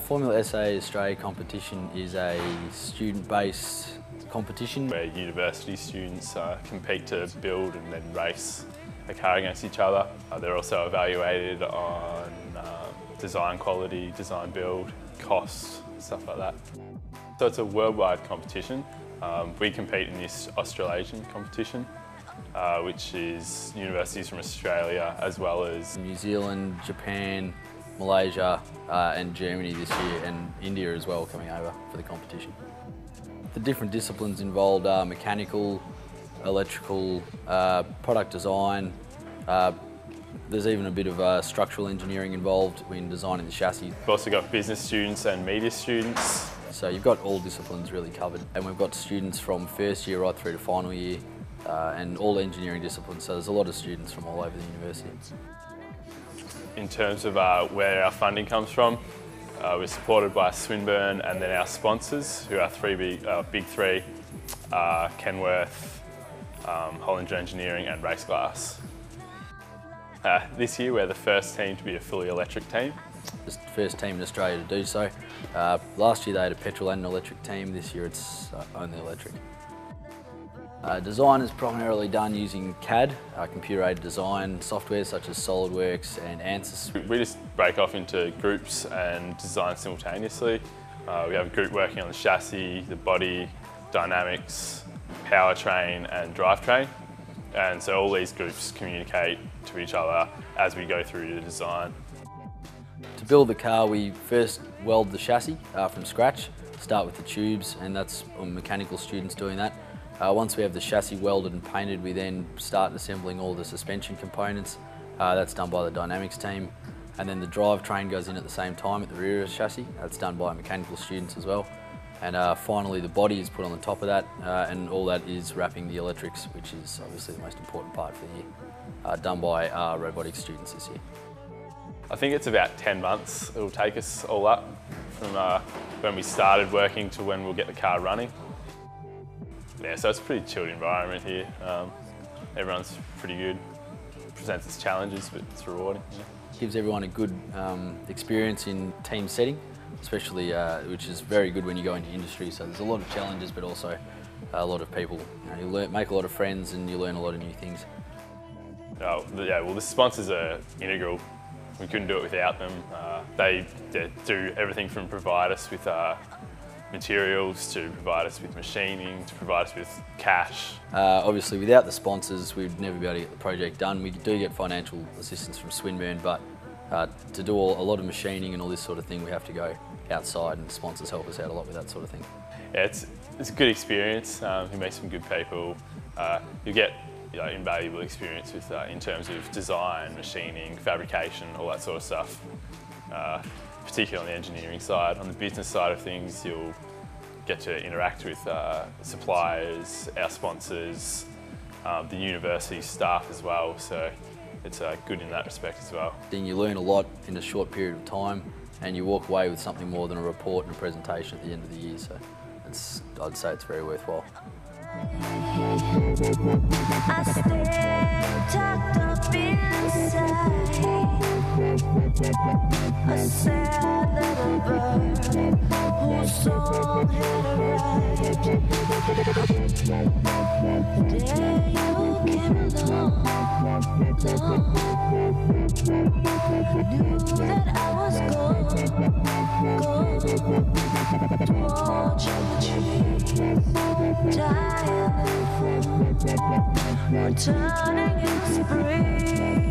Formula SA Australia competition is a student-based competition where university students compete to build and then race a car against each other. They're also evaluated on design quality, design build, cost, stuff like that. So it's a worldwide competition. We compete in this Australasian competition, which is universities from Australia as well as New Zealand, Japan, Malaysia and Germany this year, and India as well coming over for the competition. The different disciplines involved are mechanical, electrical, product design. There's even a bit of structural engineering involved in designing the chassis. We've also got business students and media students. So you've got all disciplines really covered, and we've got students from first year right through to final year and all engineering disciplines, so there's a lot of students from all over the university. In terms of where our funding comes from, we're supported by Swinburne and then our sponsors, who are big three, Kenworth, Hollinger Engineering and Race Glass. This year we're the first team to be a fully electric team. It's the first team in Australia to do so. Last year they had a petrol and an electric team, this year it's only electric. Design is primarily done using CAD, computer-aided design software such as SolidWorks and ANSYS. We just break off into groups and design simultaneously. We have a group working on the chassis, the body, dynamics, powertrain and drivetrain. And so all these groups communicate to each other as we go through the design. To build the car, we first weld the chassis from scratch, start with the tubes, and that's mechanical students doing that. Once we have the chassis welded and painted, we then start assembling all the suspension components. That's done by the dynamics team. And then the drivetrain goes in at the same time at the rear of the chassis. That's done by mechanical students as well. And finally the body is put on the top of that, and all that is wrapping the electrics, which is obviously the most important part for the year, done by our robotics students this year. I think it's about 10 months it'll take us all up from when we started working to when we'll get the car running. Yeah, so it's a pretty chilled environment here. Everyone's pretty good. Presents its challenges, but it's rewarding. Yeah. Gives everyone a good experience in team setting, especially which is very good when you go into industry. So there's a lot of challenges, but also a lot of people. You make a lot of friends and you learn a lot of new things. Oh, yeah, well, the sponsors are integral. We couldn't do it without them. They do everything from provide us with materials, to provide us with machining, to provide us with cash. Obviously without the sponsors we'd never be able to get the project done. We do get financial assistance from Swinburne, but to do a lot of machining and all this sort of thing we have to go outside, and sponsors help us out a lot with that sort of thing. Yeah, it's a good experience. You meet some good people. You get invaluable experience with in terms of design, machining, fabrication, all that sort of stuff. Particularly on the engineering side. On the business side of things, you'll get to interact with suppliers, our sponsors, the university staff as well, so it's good in that respect as well. Then you learn a lot in a short period of time, and you walk away with something more than a report and a presentation at the end of the year, so I'd say it's very worthwhile. I stay tucked up inside, a sad little bird whose soul had arrived. The day you came along, knew that I was going towards your dreams, dying for returning in spring.